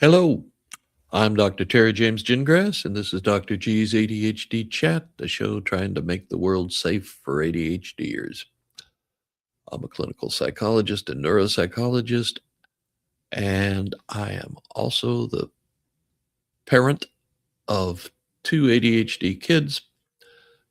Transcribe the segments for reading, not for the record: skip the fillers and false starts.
Hello, I'm Dr. Terry James Gingras, and this is Dr. G's ADHD Chat, the show trying to make the world safe for ADHDers. I'm a clinical psychologist and neuropsychologist, and I am also the parent of two ADHD kids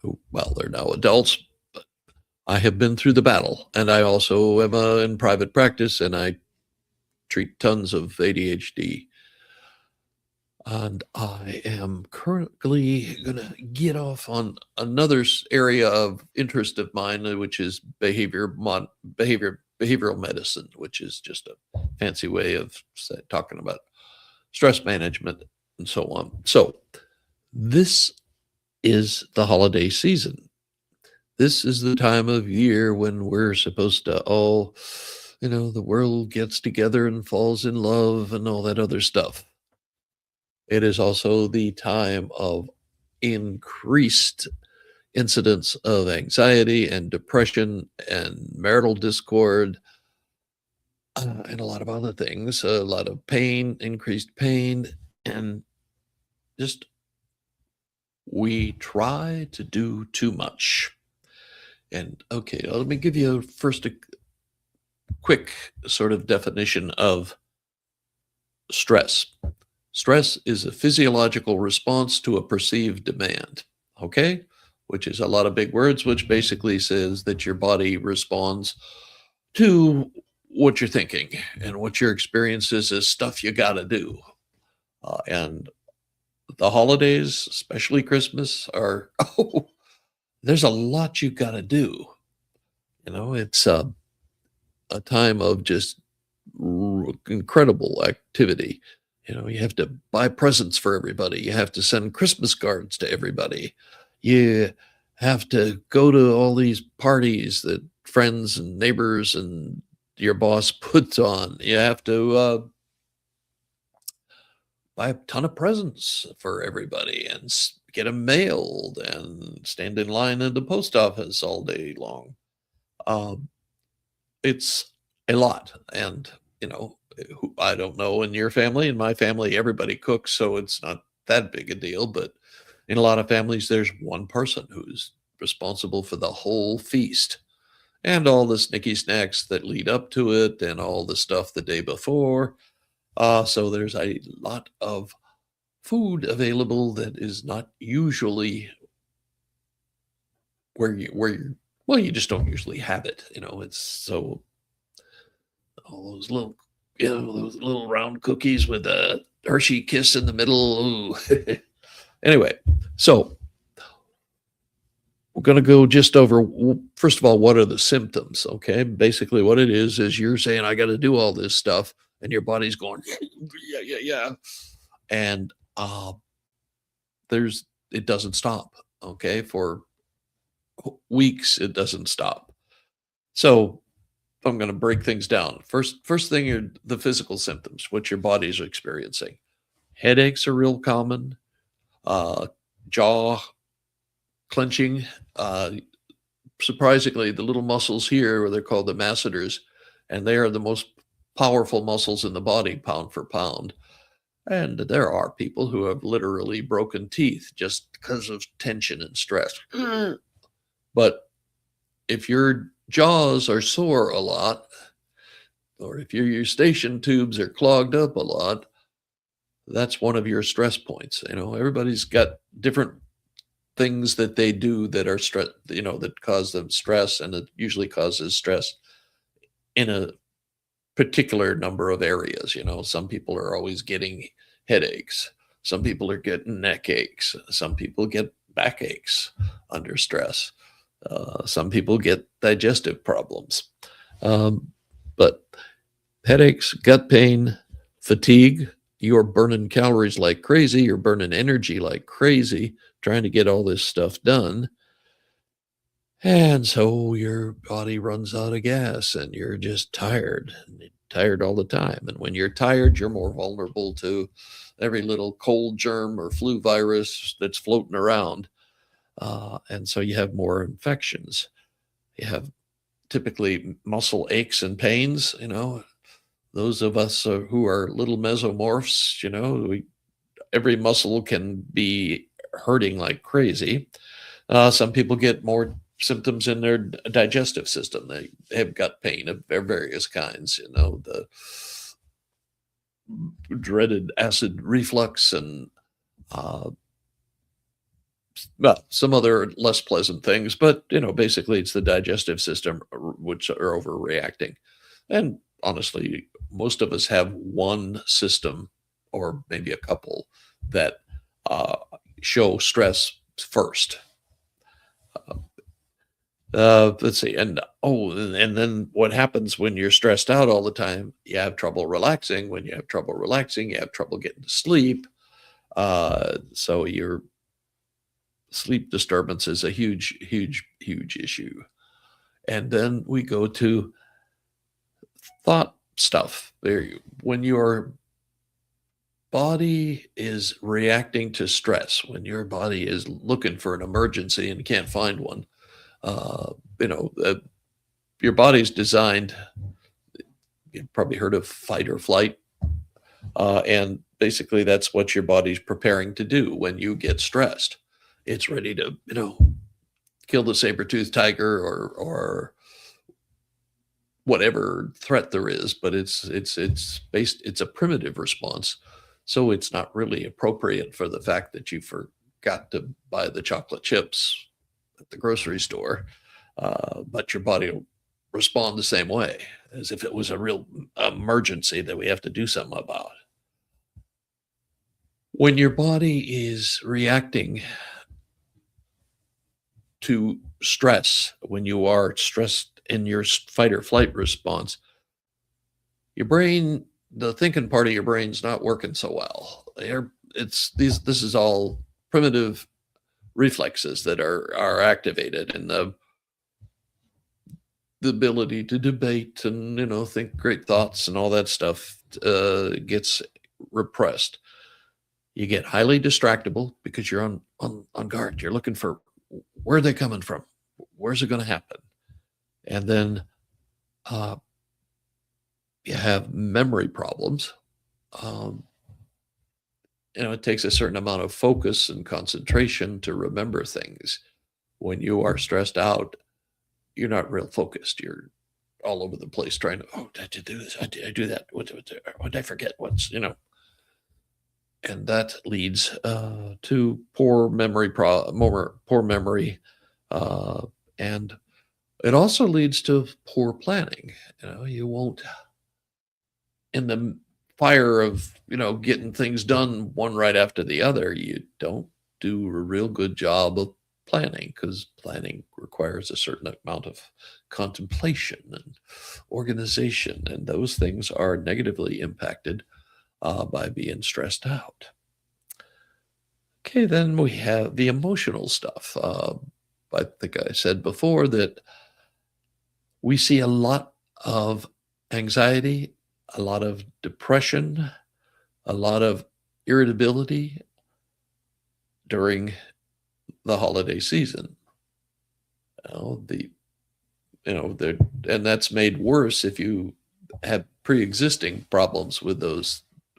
who, well, they're now adults, but I have been through the battle, and I also am in private practice, and I treat tons of ADHD. And I am currently going to get off on another area of interest of mine, which is behavioral medicine, which is just a fancy way of talking about stress management and so on. So this is the holiday season. This is the time of year when we're supposed to the world gets together and falls in love and all that other stuff. It is also the time of increased incidence of anxiety and depression and marital discord, and a lot of other things, a lot of pain, increased pain, and just we try to do too much. And okay, let me give you first a quick sort of definition of stress. Stress is a physiological response to a perceived demand, okay? Which is a lot of big words, which basically says that your body responds to what you're thinking, and what your experience is stuff you got to do. And the holidays, especially Christmas, are, oh, there's a lot you got to do. It's a time of just incredible activity. You have to buy presents for everybody. You have to send Christmas cards to everybody. You have to go to all these parties that friends and neighbors and your boss puts on. You have to buy a ton of presents for everybody and get them mailed and stand in line at the post office all day long. Um, it's a lot. And, I don't know in your family. In my family, everybody cooks, so it's not that big a deal. But in a lot of families, there's one person who's responsible for the whole feast and all the snicky snacks that lead up to it and all the stuff the day before. So there's a lot of food available that is not usually well, you just don't usually have it. It's so all those little round cookies with a Hershey kiss in the middle. Ooh. Anyway, so we're going to go just over, first of all, what are the symptoms? Okay. Basically, what it is you're saying, I got to do all this stuff, and your body's going, yeah, yeah, yeah. And it doesn't stop. Okay. For weeks, it doesn't stop. So I'm going to break things down. First thing are the physical symptoms, what your body's experiencing. Headaches are real common. Jaw clenching. Surprisingly, the little muscles here, they're called the masseters, and they are the most powerful muscles in the body, pound for pound. And there are people who have literally broken teeth just because of tension and stress. But if your jaws are sore a lot, or if your eustachian tubes are clogged up a lot, that's one of your stress points. Everybody's got different things that they do that are stress, that cause them stress, and it usually causes stress in a particular number of areas. Some people are always getting headaches. Some people are getting neck aches. Some people get backaches under stress. Some people get digestive problems. But headaches, gut pain, fatigue, you're burning calories like crazy. You're burning energy like crazy trying to get all this stuff done. And so your body runs out of gas and you're just tired all the time. And when you're tired, you're more vulnerable to every little cold germ or flu virus that's floating around. And so you have more infections. You have typically muscle aches and pains, those of us who are little mesomorphs, every muscle can be hurting like crazy. Some people get more symptoms in their digestive system. They have gut pain of various kinds, the dreaded acid reflux and uh, well, some other less pleasant things, but basically it's the digestive system which are overreacting. And honestly, most of us have one system or maybe a couple that uh, show stress first. Let's see, and then what happens when you're stressed out all the time? You have trouble relaxing. When you have trouble relaxing, you have trouble getting to sleep. So your sleep disturbance is a huge, huge, huge issue. And then we go to thought stuff. When your body is reacting to stress, when your body is looking for an emergency and can't find one, uh, you know, uh, your body's designed. You've probably heard of fight or flight, and basically that's what your body's preparing to do when you get stressed. It's ready to, kill the saber-toothed tiger or whatever threat there is, but it's a primitive response, so it's not really appropriate for the fact that you forgot to buy the chocolate chips at the grocery store, but your body will respond the same way as if it was a real emergency that we have to do something about. When your body is reacting to stress, when you are stressed in your fight or flight response, your brain, the thinking part of your brain's not working so well. This is all primitive reflexes that are activated, and the ability to debate and think great thoughts and all that stuff gets repressed. You get highly distractible because you're on guard. You're looking for, where are they coming from? Where's it going to happen? And then uh, you have memory problems. Um, it takes a certain amount of focus and concentration to remember things. When you are stressed out, you're not real focused. You're all over the place trying to, oh, did I do this? Did I do that? What did I forget? And that leads to poor memory, uh, and it also leads to poor planning. You won't, in the fire of getting things done one right after the other, you don't do a real good job of planning, because planning requires a certain amount of contemplation and organization, and those things are negatively impacted by being stressed out. Okay, then we have the emotional stuff. I think I said before that we see a lot of anxiety, a lot of depression, a lot of irritability during the holiday season. You know, the and that's made worse if you have pre-existing problems with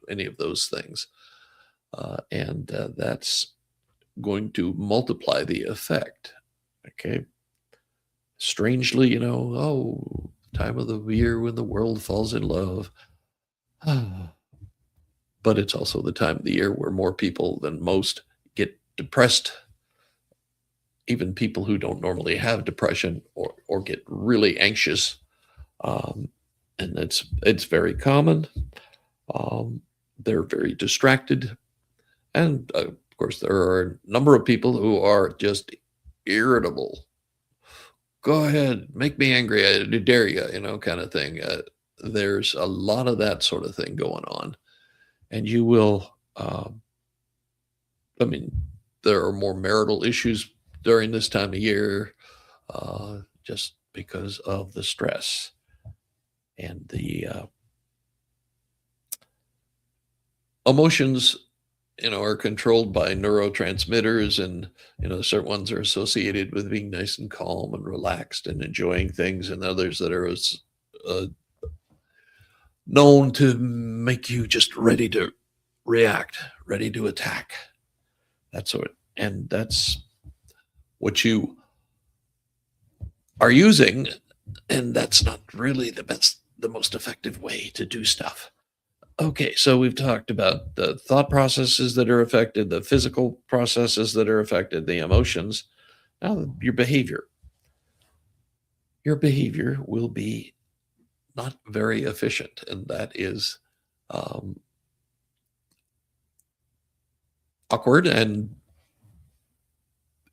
any of those things, and that's going to multiply the effect. Okay, strangely, oh, time of the year when the world falls in love. But it's also the time of the year where more people than most get depressed. Even people who don't normally have depression or get really anxious, and it's very common. They're very distracted, and of course there are a number of people who are just irritable. Go ahead, make me angry, I dare you, kind of thing. There's a lot of that sort of thing going on, and you will. I mean, there are more marital issues during this time of year, just because of the stress and the emotions. Are controlled by neurotransmitters, and certain ones are associated with being nice and calm and relaxed and enjoying things, and others that are known to make you just ready to react, ready to attack. That's what, and that's what you are using, and that's not really the most effective way to do stuff. Okay, so we've talked about the thought processes that are affected, the physical processes that are affected, the emotions. Now, your behavior. Your behavior will be not very efficient, and that is um, awkward, and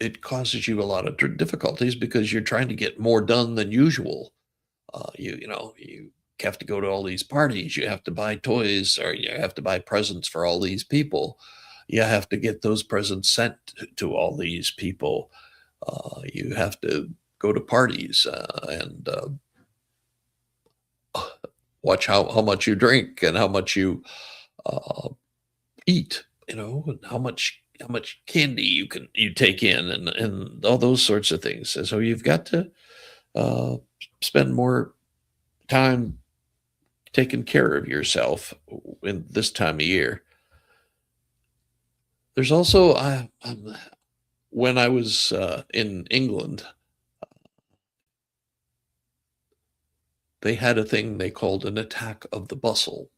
it causes you a lot of difficulties because you're trying to get more done than usual. You have to go to all these parties, you have to buy toys, or you have to buy presents for all these people. You have to get those presents sent to all these people. You have to go to parties and watch how much you drink and how much you uh, eat, and how much candy you take in, and all those sorts of things. And so you've got to uh, spend more time taking care of yourself in this time of year. There's also when I was in England, they had a thing they called an attack of the bustle,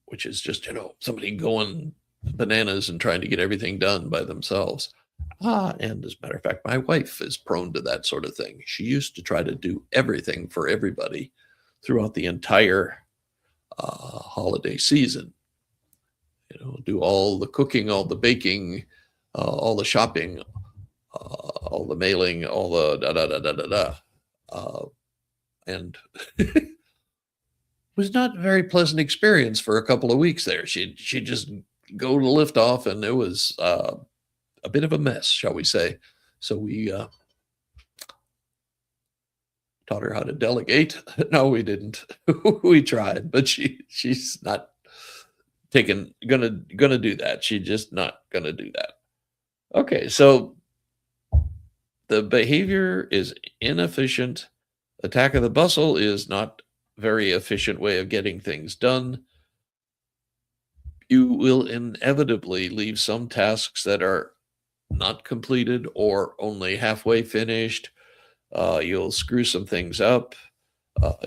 which is just somebody going bananas and trying to get everything done by themselves. And as a matter of fact, my wife is prone to that sort of thing. She used to try to do everything for everybody throughout the entire holiday season. Do all the cooking, all the baking, all the shopping, all the mailing, all the da da da da da da. And it was not a very pleasant experience for a couple of weeks there. She just go to lift off, and it was a bit of a mess, shall we say. So we taught her how to delegate. No, we didn't. We tried, but she's not gonna do that. She's just not gonna do that. Okay, so the behavior is inefficient. Attack of the bustle is not very efficient way of getting things done. You will inevitably leave some tasks that are not completed or only halfway finished. You'll screw some things up.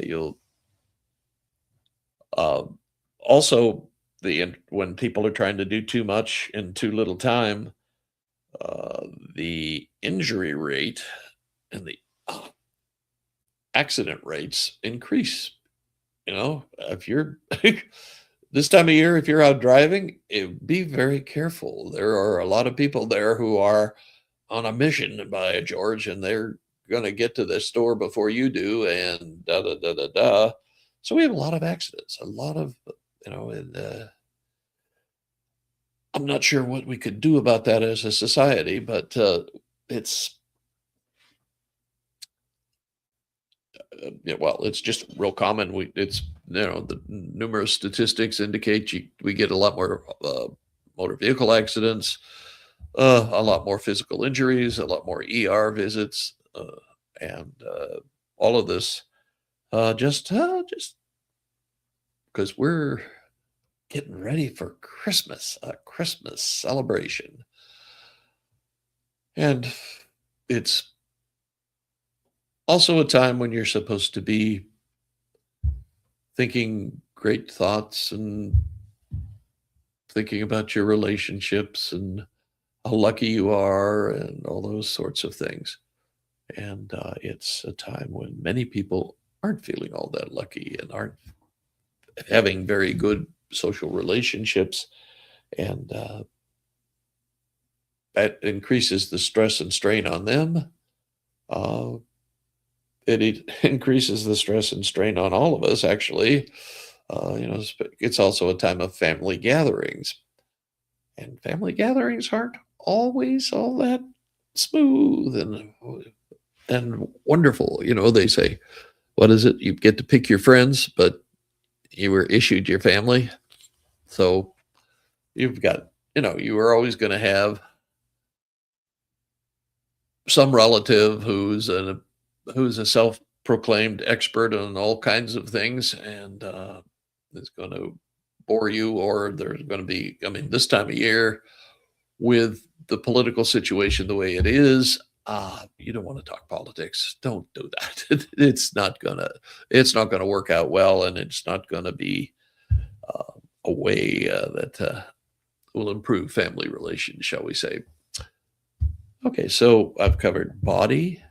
You'll uh, also when people are trying to do too much in too little time, the injury rate and the uh, accident rates increase. If you're this time of year, if you're out driving, be very careful. There are a lot of people there who are on a mission, by George, and they're going to get to the store before you do, and da da da da da. So we have a lot of accidents, a lot of, and I'm not sure what we could do about that as a society, but it's yeah, well, it's just real common. It's the numerous statistics indicate we get a lot more motor vehicle accidents, a lot more physical injuries, a lot more ER visits, and all of this just because we're getting ready for Christmas, a Christmas celebration, and it's also a time when you're supposed to be thinking great thoughts and thinking about your relationships and how lucky you are and all those sorts of things. And it's a time when many people aren't feeling all that lucky and aren't having very good social relationships. And that increases the stress and strain on them. Uh, it increases the stress and strain on all of us, actually. It's also a time of family gatherings. And family gatherings aren't always all that smooth and wonderful. They say, what is it? You get to pick your friends, but you were issued your family. So you've got, you are always going to have some relative who's a proclaimed expert on all kinds of things, and is going to bore you, or there's going to be, I mean, this time of year with the political situation the way it is, you don't want to talk politics. Don't do that. It's not gonna work out well, and it's not gonna be a way that will improve family relations, shall we say. Okay, so I've covered body,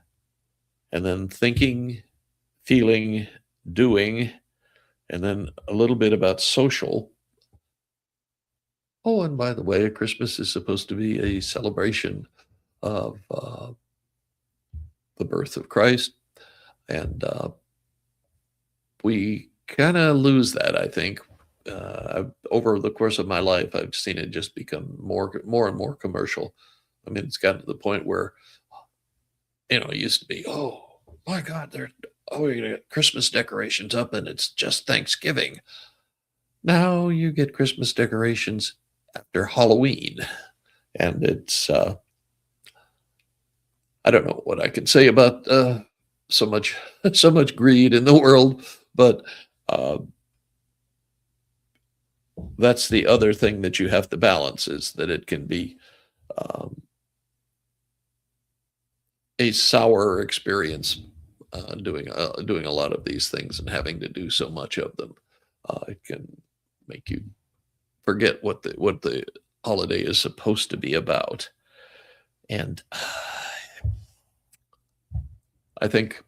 and then thinking, feeling, doing, and then a little bit about social. Oh, and by the way, Christmas is supposed to be a celebration of the birth of Christ, and we kind of lose that, I think. Over the course of my life, I've seen it just become more and more commercial. I mean, it's gotten to the point where, it used to be, oh my God, we're gonna get Christmas decorations up, and it's just Thanksgiving. Now you get Christmas decorations after Halloween, and it's I don't know what I can say about so much so much greed in the world, but uh, that's the other thing that you have to balance, is that it can be um, a sour experience doing a lot of these things and having to do so much of them. It can make you forget what the holiday is supposed to be about, and I think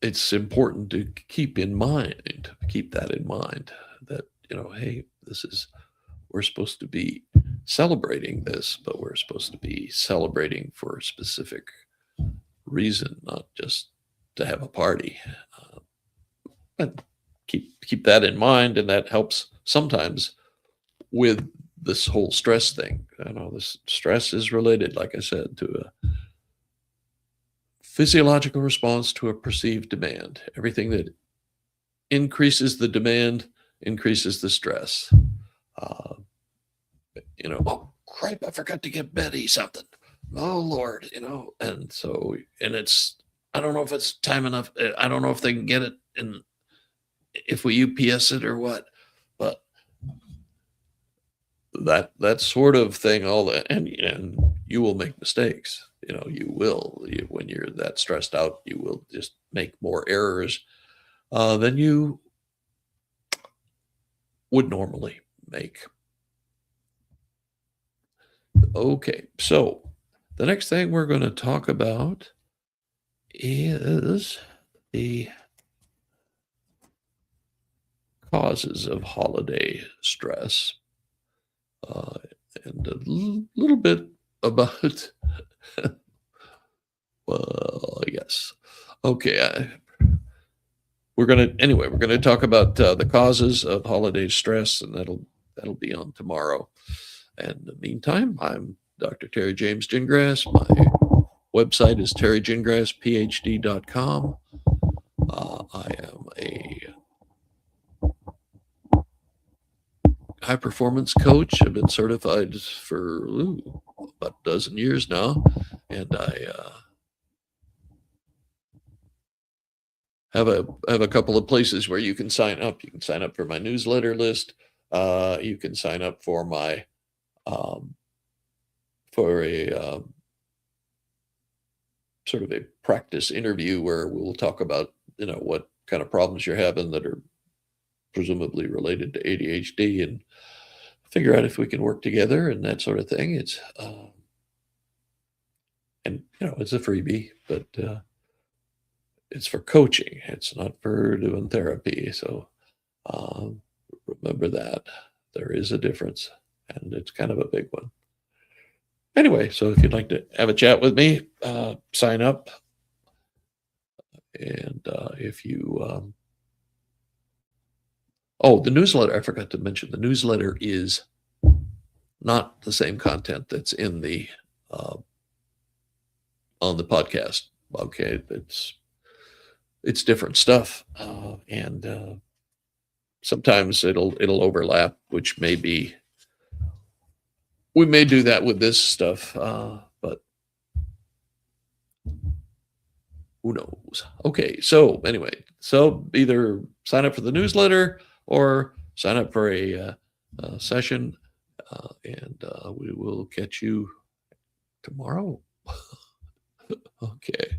it's important to keep that in mind, that, hey, we're supposed to be celebrating this, but we're supposed to be celebrating for a specific reason, not just to have a party. But keep that in mind, and that helps sometimes with this whole stress thing. I know this stress is related, like I said, to a physiological response to a perceived demand. Everything that increases the demand increases the stress. Uh, oh crap, I forgot to get Betty something. Oh Lord, and so, and I don't know if it's time enough. I don't know if they can get it in, if we UPS it or what, but that sort of thing, all that, and you will make mistakes. When you're that stressed out, you will just make more errors than you would normally make. Okay, so the next thing we're going to talk about is the causes of holiday stress, uh, and a little bit about, well, yes. Okay, we're gonna talk about the causes of holiday stress, and that'll be on tomorrow. And in the meantime, I'm Dr. Terry James Gingras. My website is terrygingrassphd.com. I am a high performance coach. I've been certified for about a dozen years now, and I have a couple of places where you can sign up. You can sign up for my newsletter list. You can sign up for my for a sort of a practice interview where we'll talk about what kind of problems you're having that are presumably related to ADHD, and figure out if we can work together and that sort of thing. It's and it's a freebie, but it's for coaching. It's not for doing therapy. So remember that there is a difference, and it's kind of a big one. Anyway, so if you'd like to have a chat with me, sign up. And if you, the newsletter, I forgot to mention, the newsletter is not the same content that's in the on the podcast. Okay, it's different stuff, and sometimes it'll overlap, which we may do that with this stuff, but Who knows? Okay. So anyway, so either sign up for the newsletter or sign up for a session, and we will catch you tomorrow. Okay.